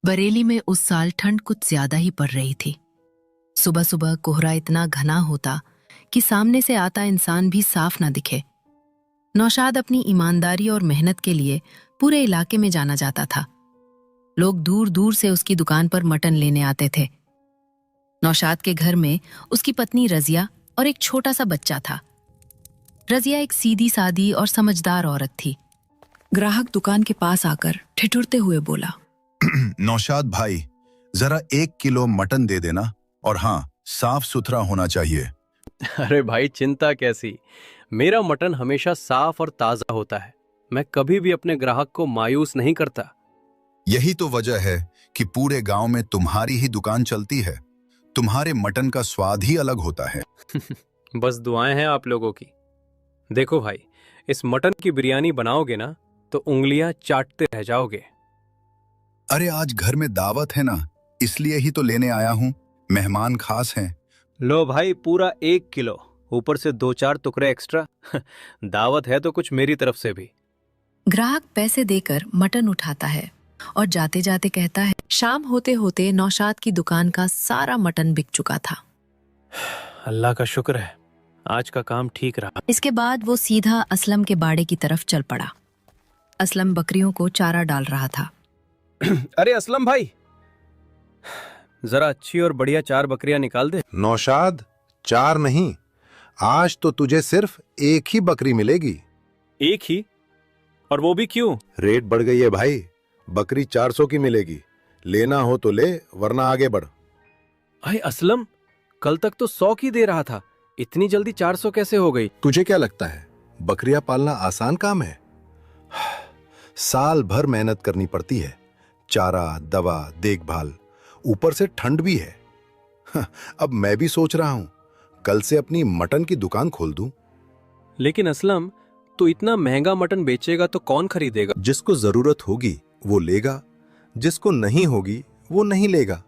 बरेली में उस साल ठंड कुछ ज्यादा ही पड़ रही थी। सुबह सुबह कोहरा इतना घना होता कि सामने से आता इंसान भी साफ न दिखे। नौशाद अपनी ईमानदारी और मेहनत के लिए पूरे इलाके में जाना जाता था। लोग दूर दूर से उसकी दुकान पर मटन लेने आते थे। नौशाद के घर में उसकी पत्नी रजिया और एक छोटा सा बच्चा था। रजिया एक सीधी सादी और समझदार औरत थी। ग्राहक दुकान के पास आकर ठिठुरते हुए बोला, नौशाद भाई, जरा 1 किलो मटन दे देना, और हाँ, साफ सुथरा होना चाहिए। अरे भाई, चिंता कैसी, मेरा मटन हमेशा साफ और ताजा होता है। मैं कभी भी अपने ग्राहक को मायूस नहीं करता। यही तो वजह है कि पूरे गांव में तुम्हारी ही दुकान चलती है। तुम्हारे मटन का स्वाद ही अलग होता है। बस दुआएं हैं आप लोगों की। देखो भाई, इस मटन की बिरयानी बनाओगे ना तो उंगलियां चाटते रह जाओगे। अरे आज घर में दावत है ना, इसलिए ही तो लेने आया हूँ। मेहमान खास हैं। लो भाई, पूरा 1 किलो, ऊपर से 2-4 टुकड़े एक्स्ट्रा। दावत है तो कुछ मेरी तरफ से भी। ग्राहक पैसे देकर मटन उठाता है और जाते जाते कहता है। शाम होते होते नौशाद की दुकान का सारा मटन बिक चुका था। अल्लाह का शुक्र है, आज का काम ठीक रहा। इसके बाद वो सीधा असलम के बाड़े की तरफ चल पड़ा। असलम बकरियों को चारा डाल रहा था। अरे असलम भाई, जरा अच्छी और बढ़िया 4 बकरियां निकाल दे। नौशाद, 4 नहीं, आज तो तुझे सिर्फ 1 ही बकरी मिलेगी। 1 ही? और वो भी क्यों? रेट बढ़ गई है भाई, बकरी 400 की मिलेगी। लेना हो तो ले, वरना आगे बढ़। भाई असलम, कल तक तो 100 की दे रहा था, इतनी जल्दी 400 कैसे हो गई? तुझे क्या लगता है बकरियां पालना आसान काम है? साल भर मेहनत करनी पड़ती है, चारा, दवा, देखभाल, ऊपर से ठंड भी है। अब मैं भी सोच रहा हूं कल से अपनी मटन की दुकान खोल दूं। लेकिन असलम, तो इतना महंगा मटन बेचेगा तो कौन खरीदेगा? जिसको जरूरत होगी वो लेगा, जिसको नहीं होगी वो नहीं लेगा।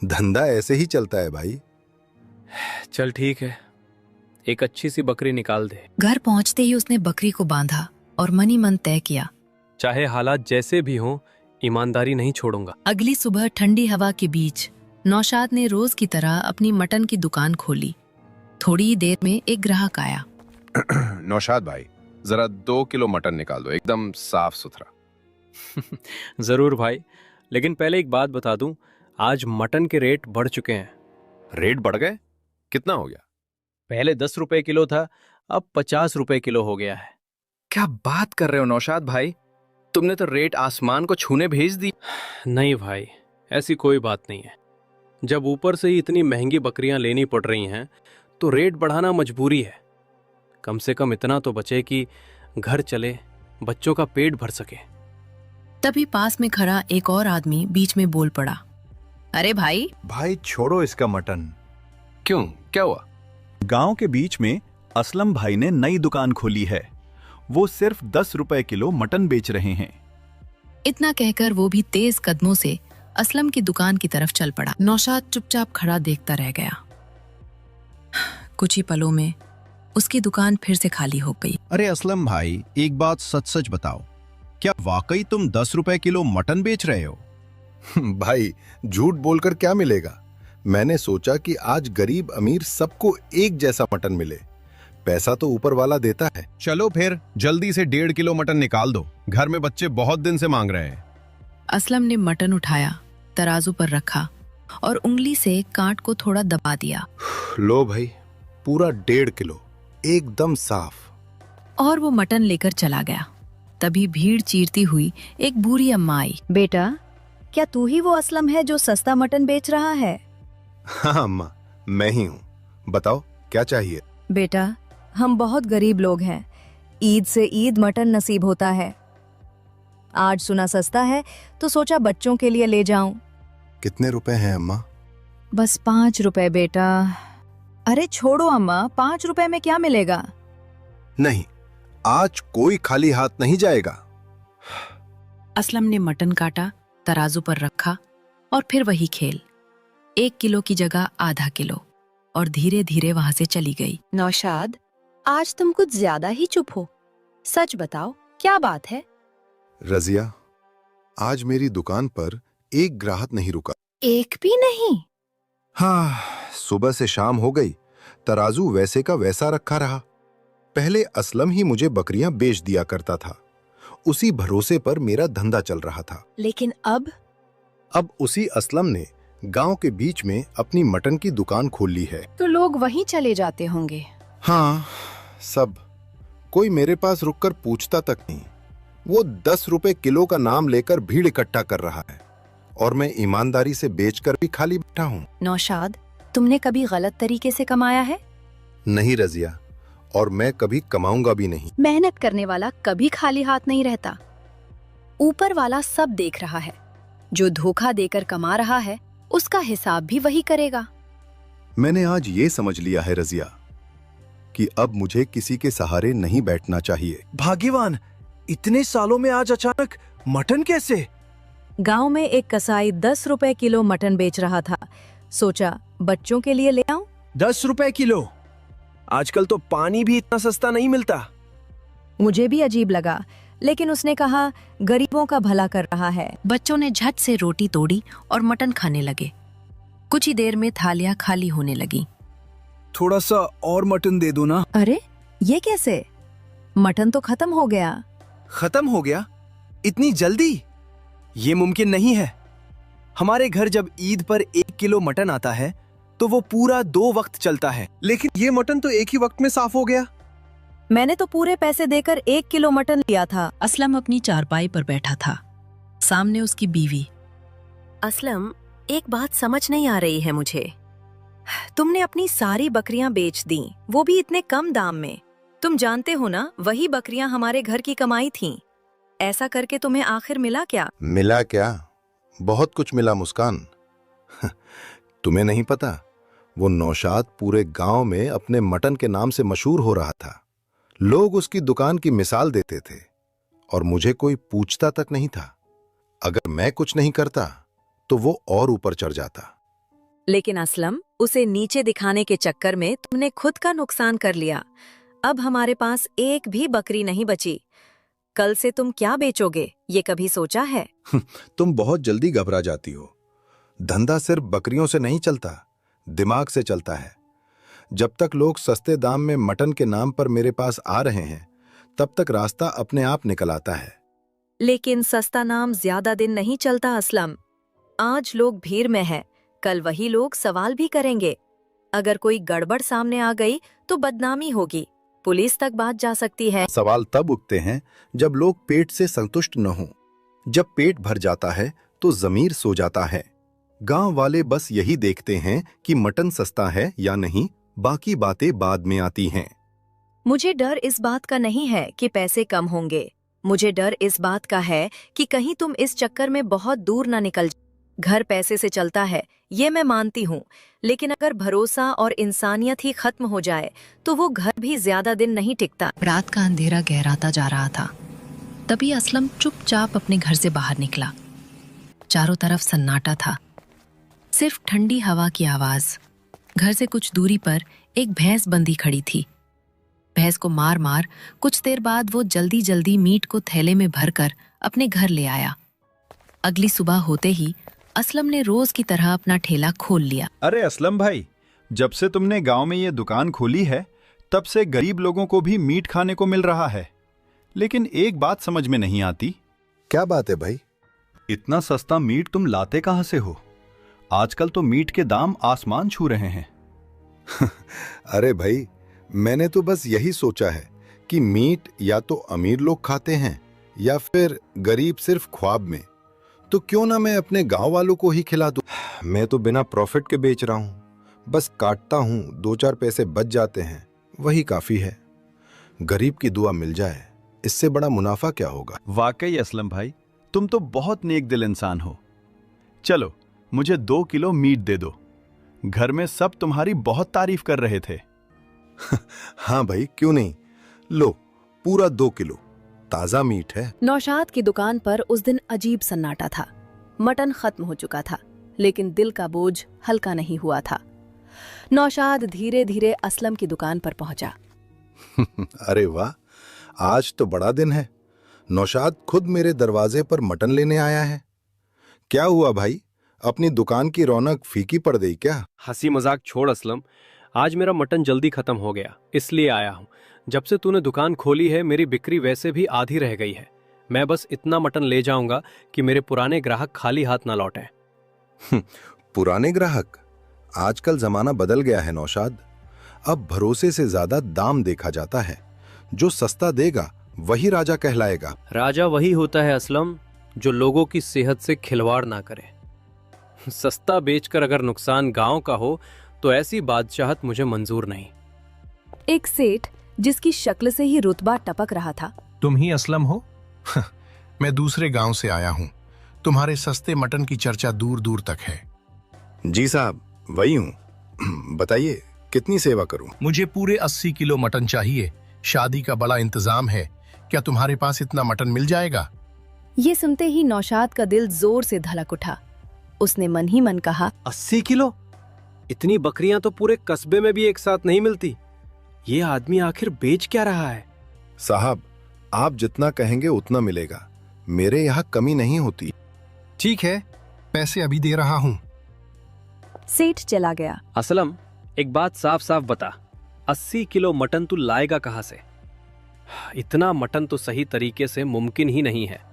धंधा ऐसे ही चलता है भाई। चल ठीक है, एक अच्छी सी बकरी निकाल दे। घर पहुंचते ही उसने बकरी को बांधा और मनी मन तय किया, चाहे हालात जैसे भी हों, ईमानदारी नहीं छोड़ूंगा। अगली सुबह ठंडी हवा के बीच नौशाद ने रोज की तरह अपनी मटन की दुकान खोली। थोड़ी ही देर में एक ग्राहक आया। नौशाद भाई, जरा 2 किलो मटन निकाल दो, एकदम साफ सुथरा। जरूर भाई, लेकिन पहले एक बात बता दूं, आज मटन के रेट बढ़ चुके हैं। रेट बढ़ गए? कितना हो गया? पहले 10 रुपए किलो था, अब 50 रुपए किलो हो गया है। क्या बात कर रहे हो नौशाद भाई, तुमने तो रेट आसमान को छूने भेज दी। नहीं भाई, ऐसी कोई बात नहीं है। जब ऊपर से ही इतनी महंगी बकरियां लेनी पड़ रही हैं तो रेट बढ़ाना मजबूरी है। कम से कम इतना तो बचे कि घर चले, बच्चों का पेट भर सके। तभी पास में खड़ा एक और आदमी बीच में बोल पड़ा, अरे भाई। भाई छोड़ो इसका मटन। क्यों, क्या हुआ? गांव के बीच में असलम भाई ने नई दुकान खोली है, वो सिर्फ 10 रुपए किलो मटन बेच रहे हैं। इतना कहकर वो भी तेज कदमों से असलम की दुकान की तरफ चल पड़ा। नौशाद चुपचाप खड़ा देखता रह गया। कुछ ही पलों में उसकी दुकान फिर से खाली हो गई। अरे असलम भाई, एक बात सच सच बताओ, क्या वाकई तुम 10 रुपए किलो मटन बेच रहे हो? भाई झूठ बोलकर क्या मिलेगा? मैंने सोचा कि आज गरीब अमीर सबको एक जैसा मटन मिले। पैसा तो ऊपर वाला देता है। चलो फिर जल्दी से 1.5 किलो मटन निकाल दो, घर में बच्चे बहुत दिन से मांग रहे हैं। असलम ने मटन उठाया, तराजू पर रखा और उंगली से कांट को थोड़ा दबा दिया। लो भाई, पूरा 1.5 किलो, एकदम साफ। और वो मटन लेकर चला गया। तभी भीड़ चीरती हुई एक बूढ़ी अम्मा आई। बेटा, क्या तू ही वो असलम है जो सस्ता मटन बेच रहा है? हाँ अम्मा, मैं ही हूँ। बताओ क्या चाहिए? बेटा, हम बहुत गरीब लोग हैं, ईद से ईद मटन नसीब होता है। आज सुना सस्ता है तो सोचा बच्चों के लिए ले जाऊं। कितने रुपए हैं अम्मा? बस 5 रुपए बेटा। अरे छोड़ो अम्मा, 5 रुपए में क्या मिलेगा? नहीं, आज कोई खाली हाथ नहीं जाएगा। असलम ने मटन काटा, तराजू पर रखा और फिर वही खेल। 1 किलो की जगह आधा किलो, और धीरे धीरे वहां से चली गई। नौशाद, आज तुम कुछ ज्यादा ही चुप हो। सच बताओ, क्या बात है? रजिया, आज मेरी दुकान पर एक ग्राहक नहीं रुका। एक भी नहीं? हाँ, सुबह से शाम हो गई, तराजू वैसे का वैसा रखा रहा। पहले असलम ही मुझे बकरियां बेच दिया करता था, उसी भरोसे पर मेरा धंधा चल रहा था। लेकिन अब उसी असलम ने गांव के बीच में अपनी मटन की दुकान खोल ली है। तो लोग वहीं चले जाते होंगे। हाँ, सब। कोई मेरे पास रुककर पूछता तक नहीं। वो 10 रुपए किलो का नाम लेकर भीड़ इकट्ठा कर रहा है और मैं ईमानदारी से बेचकर भी खाली बैठा हूँ। नौशाद, तुमने कभी गलत तरीके से कमाया है? नहीं रजिया, और मैं कभी कमाऊंगा भी नहीं। मेहनत करने वाला कभी खाली हाथ नहीं रहता। ऊपर वाला सब देख रहा है। जो धोखा देकर कमा रहा है उसका हिसाब भी वही करेगा। मैंने आज ये समझ लिया है रजिया कि अब मुझे किसी के सहारे नहीं बैठना चाहिए। भाग्यवान, इतने सालों में आज अचानक मटन कैसे? गांव में एक कसाई 10 रुपए किलो मटन बेच रहा था। सोचा बच्चों के लिए ले आऊं। 10 रुपए किलो? आजकल तो पानी भी इतना सस्ता नहीं मिलता। मुझे भी अजीब लगा, लेकिन उसने कहा गरीबों का भला कर रहा है। बच्चों ने झट से रोटी तोड़ी और मटन खाने लगे। कुछ ही देर में थालियां खाली होने लगी। थोड़ा सा और मटन दे दो ना। अरे ये कैसे? मटन तो खत्म हो गया। खत्म हो गया? इतनी जल्दी? ये मुमकिन नहीं है। हमारे घर जब ईद पर 1 किलो मटन आता है तो वो पूरा 2 वक्त चलता है, लेकिन ये मटन तो एक ही वक्त में साफ हो गया। मैंने तो पूरे पैसे देकर 1 किलो मटन लिया था। असलम अपनी चारपाई पर बैठा था, सामने उसकी बीवी। असलम, एक बात समझ नहीं आ रही है मुझे। तुमने अपनी सारी बकरियां बेच दी, वो भी इतने कम दाम में। तुम जानते हो ना, वही बकरियां हमारे घर की कमाई थीं। ऐसा करके तुम्हें आखिर मिला क्या? मिला क्या? बहुत कुछ मिला मुस्कान। तुम्हें नहीं पता, वो नौशाद पूरे गांव में अपने मटन के नाम से मशहूर हो रहा था। लोग उसकी दुकान की मिसाल देते थे और मुझे कोई पूछता तक नहीं था। अगर मैं कुछ नहीं करता तो वो और ऊपर चढ़ जाता। लेकिन असलम, उसे नीचे दिखाने के चक्कर में तुमने खुद का नुकसान कर लिया। अब हमारे पास एक भी बकरी नहीं बची। कल से तुम क्या बेचोगे, ये कभी सोचा है? तुम बहुत जल्दी घबरा जाती हो। धंधा सिर्फ बकरियों से नहीं चलता, दिमाग से चलता है। जब तक लोग सस्ते दाम में मटन के नाम पर मेरे पास आ रहे हैं, तब तक रास्ता अपने आप निकल आता है। लेकिन सस्ता नाम ज्यादा दिन नहीं चलता असलम। आज लोग भीड़ में है, कल वही लोग सवाल भी करेंगे। अगर कोई गड़बड़ सामने आ गई तो बदनामी होगी, पुलिस तक बात जा सकती है। सवाल तब उठते हैं जब लोग पेट से संतुष्ट न हों। जब पेट भर जाता है तो जमीर सो जाता है। गांव वाले बस यही देखते हैं कि मटन सस्ता है या नहीं, बाकी बातें बाद में आती हैं। मुझे डर इस बात का नहीं है कि पैसे कम होंगे। मुझे डर इस बात का है कि कहीं तुम इस चक्कर में बहुत दूर न निकल जाओ। घर पैसे से चलता है, ये मैं मानती हूँ, लेकिन अगर भरोसा और इंसानियत ही खत्म हो जाए तो वो घर भी ज्यादा दिन नहीं टिकता। रात का अंधेरा गहराता जा रहा था। तभी असलम चुपचाप अपने घर से बाहर निकला। चारों तरफ सन्नाटा था, सिर्फ ठंडी हवा की आवाज। घर से कुछ दूरी पर एक भैंस बंधी खड़ी थी। भैंस को मार मार कुछ देर बाद वो जल्दी जल्दी मीट को थैले में भरकर अपने घर ले आया। अगली सुबह होते ही असलम ने रोज की तरह अपना ठेला खोल लिया। अरे असलम भाई, जब से तुमने गांव में ये दुकान खोली है तब से गरीब लोगों को भी मीट खाने को मिल रहा है। लेकिन एक बात समझ में नहीं आती। क्या बात है भाई? इतना सस्ता मीट तुम लाते कहां से हो? आजकल तो मीट के दाम आसमान छू रहे हैं। अरे भाई, मैंने तो बस यही सोचा है कि मीट या तो अमीर लोग खाते हैं या फिर गरीब सिर्फ ख्वाब में। तो क्यों ना मैं अपने गांव वालों को ही खिला दूं। मैं तो बिना प्रॉफिट के बेच रहा हूं, बस काटता हूं, 2-4 पैसे बच जाते हैं, वही काफी है। गरीब की दुआ मिल जाए, इससे बड़ा मुनाफा क्या होगा। वाकई असलम भाई, तुम तो बहुत नेक दिल इंसान हो। चलो मुझे 2 किलो मीट दे दो। घर में सब तुम्हारी बहुत तारीफ कर रहे थे। हाँ भाई, क्यों नहीं। लो, पूरा 2 किलो ताजा मीट है। नौशाद की दुकान पर उस दिन अजीब सन्नाटा था। मटन खत्म हो चुका था, लेकिन दिल का बोझ हल्का नहीं हुआ था। नौशाद धीरे धीरे असलम की दुकान पर पहुंचा। अरे वाह, आज तो बड़ा दिन है। नौशाद खुद मेरे दरवाजे पर मटन लेने आया है। क्या हुआ भाई, अपनी दुकान की रौनक फीकी पड़ गई क्या? हंसी मजाक छोड़ असलम, आज मेरा मटन जल्दी खत्म हो गया इसलिए आया हूँ। जब से तूने दुकान खोली है मेरी बिक्री वैसे भी आधी रह गई है। मैं बस इतना मटन ले जाऊंगा कि मेरे पुराने ग्राहक खाली हाथ ना लौटें। पुराने ग्राहक? आजकल जमाना बदल गया है नौशाद। अब भरोसे से ज्यादा दाम देखा जाता है। जो सस्ता देगा वही राजा कहलाएगा। राजा वही होता है असलम जो लोगों की सेहत से खिलवाड़ ना करे। सस्ता बेचकर अगर नुकसान गांव का हो तो ऐसी बादशाहत मुझे मंजूर नहीं। एक सेठ जिसकी शक्ल से ही रुतबा टपक रहा था। तुम ही असलम हो? मैं दूसरे गांव से आया हूं। तुम्हारे सस्ते मटन की चर्चा दूर दूर तक है। जी साहब, वही हूं। बताइए कितनी सेवा करूं? मुझे पूरे 80 किलो मटन चाहिए। शादी का बड़ा इंतजाम है, क्या तुम्हारे पास इतना मटन मिल जाएगा? ये सुनते ही नौशाद का दिल जोर से धड़क उठा। उसने मन ही मन कहा, 80 किलो? इतनी बकरियां तो पूरे कस्बे में भी एक साथ नहीं मिलती। ये आदमी आखिर बेच क्या रहा है? साहब, आप जितना कहेंगे उतना मिलेगा। मेरे यहाँ कमी नहीं होती। ठीक है, पैसे अभी दे रहा हूं। सेठ चला गया। असलम, एक बात साफ साफ बता, 80 किलो मटन तू लाएगा कहां से? इतना मटन तो सही तरीके से मुमकिन ही नहीं है।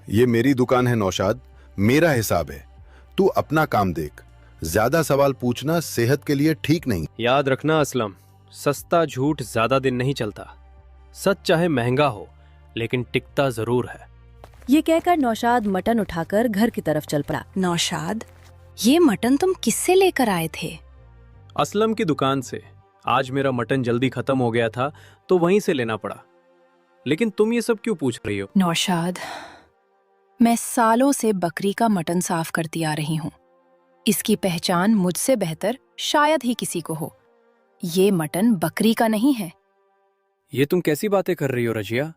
ये मेरी दुकान है नौशाद, मेरा हिसाब है। तू अपना काम देख। ज्यादा सवाल पूछना सेहत के लिए ठीक नहीं। याद रखना असलम, सस्ता झूठ ज्यादा दिन नहीं चलता। सच चाहे महंगा हो लेकिन टिकता जरूर है। ये कहकर नौशाद मटन उठाकर घर की तरफ चल पड़ा। नौशाद, ये मटन तुम किससे लेकर आए थे? असलम की दुकान से। आज मेरा मटन जल्दी खत्म हो गया था तो वहीं से लेना पड़ा। लेकिन तुम ये सब क्यों पूछ रही हो? नौशाद, मैं सालों से बकरी का मटन साफ करती आ रही हूँ। इसकी पहचान मुझसे बेहतर शायद ही किसी को हो। ये मटन बकरी का नहीं है। ये तुम कैसी बातें कर रही हो रजिया?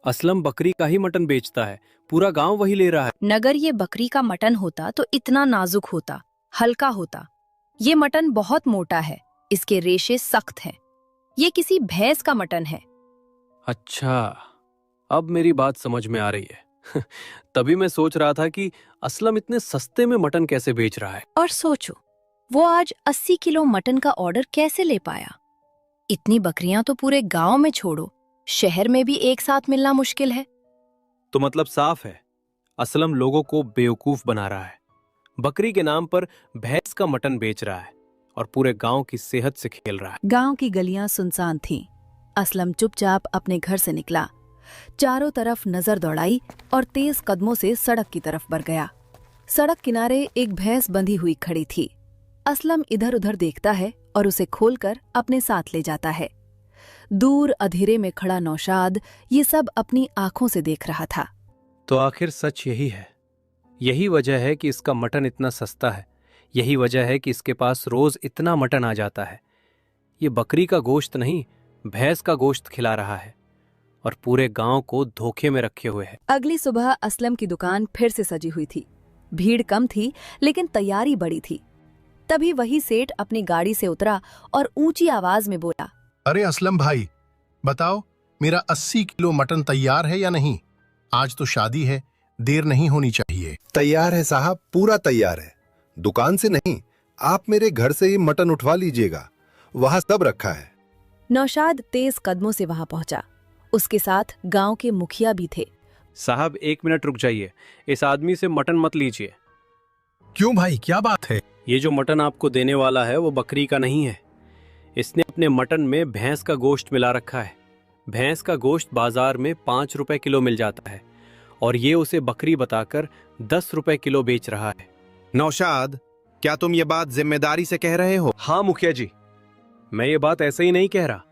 असलम बकरी का ही मटन बेचता है, पूरा गांव वही ले रहा है। नगर ये बकरी का मटन होता तो इतना नाजुक होता, हल्का होता। ये मटन बहुत मोटा है, इसके रेशे सख्त हैं। ये किसी भैंस का मटन है। अच्छा, अब मेरी बात समझ में आ रही है। तभी मैं सोच रहा था कि असलम इतने सस्ते में मटन कैसे बेच रहा है। और सोचो, वो आज 80 किलो मटन का ऑर्डर कैसे ले पाया? इतनी बकरियां तो पूरे गांव में छोड़ो, शहर में भी एक साथ मिलना मुश्किल है। तो मतलब साफ है, असलम लोगों को बेवकूफ बना रहा है। बकरी के नाम पर भैंस का मटन बेच रहा है और पूरे गांव की सेहत से खेल रहा है। गांव की गलियां सुनसान थीं। असलम चुपचाप अपने घर से निकला, चारों तरफ नजर दौड़ाई और तेज कदमों से सड़क की तरफ बढ़ गया। सड़क किनारे एक भैंस बंधी हुई खड़ी थी। असलम इधर उधर देखता है और उसे खोलकर अपने साथ ले जाता है। दूर अधेरे में खड़ा नौशाद ये सब अपनी आंखों से देख रहा था। तो आखिर सच यही है। यही वजह है कि इसका मटन इतना सस्ता है। यही वजह है कि इसके पास रोज इतना मटन आ जाता है। ये बकरी का गोश्त नहीं, भैंस का गोश्त खिला रहा है और पूरे गांव को धोखे में रखे हुए है। अगली सुबह असलम की दुकान फिर से सजी हुई थी। भीड़ कम थी लेकिन तैयारी बड़ी थी। तभी वही सेठ अपनी गाड़ी से उतरा और ऊंची आवाज में बोला, अरे असलम भाई, बताओ मेरा 80 किलो मटन तैयार है या नहीं? आज तो शादी है, देर नहीं होनी चाहिए। तैयार है साहब, पूरा तैयार है। दुकान से नहीं, आप मेरे घर से ही मटन उठवा लीजिएगा, वहां सब रखा है। नौशाद तेज कदमों से वहां पहुंचा। उसके साथ गांव के मुखिया भी थे। साहब 1 मिनट रुक जाइए, इस आदमी से मटन मत लीजिए। क्यों भाई, क्या बात है? ये जो मटन आपको देने वाला है वो बकरी का नहीं है। इसने अपने मटन में भैंस का गोश्त मिला रखा है। भैंस का गोश्त बाजार में 5 रुपए किलो मिल जाता है और ये उसे बकरी बताकर 10 रुपए किलो बेच रहा है। नौशाद, क्या तुम ये बात जिम्मेदारी से कह रहे हो? हाँ मुखिया जी, मैं ये बात ऐसे ही नहीं कह रहा।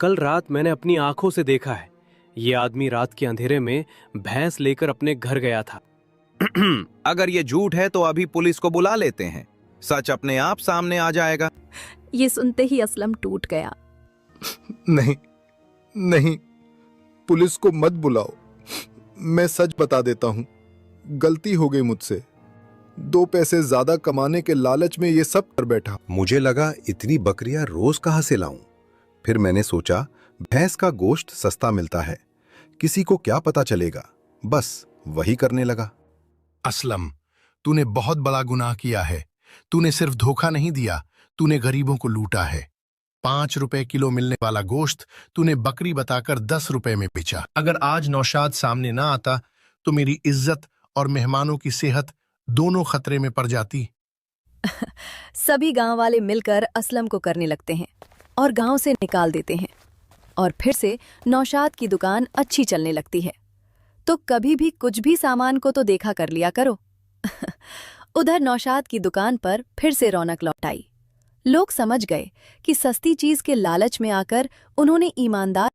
कल रात मैंने अपनी आंखों से देखा है। ये आदमी रात के अंधेरे में भैंस लेकर अपने घर गया था। अगर ये झूठ है तो अभी पुलिस को बुला लेते हैं, सच अपने आप सामने आ जाएगा। ये सुनते ही असलम टूट गया। नहीं नहीं, पुलिस को मत बुलाओ, मैं सच बता देता हूं, गलती हो गई मुझसे। 2 पैसे ज्यादा कमाने के लालच में ये सब कर बैठा। मुझे लगा इतनी बकरियां रोज कहां से लाऊं। फिर मैंने सोचा भैंस का गोश्त सस्ता मिलता है, किसी को क्या पता चलेगा, बस वही करने लगा। असलम, तूने बहुत बड़ा गुनाह किया है। तूने सिर्फ धोखा नहीं दिया, तूने गरीबों को लूटा है। 5 रुपए किलो मिलने वाला गोश्त तूने बकरी बताकर 10 रुपए में बेचा। अगर आज नौशाद सामने ना आता तो मेरी इज्जत और मेहमानों की सेहत दोनों खतरे में पड़ जाती। सभी गांव वाले मिलकर असलम को करने लगते हैं और गांव से निकाल देते हैं और फिर से नौशाद की दुकान अच्छी चलने लगती है। तो कभी भी कुछ भी सामान को तो देखा कर लिया करो। उधर नौशाद की दुकान पर फिर से रौनक लौट आई। लोग समझ गए कि सस्ती चीज के लालच में आकर उन्होंने ईमानदार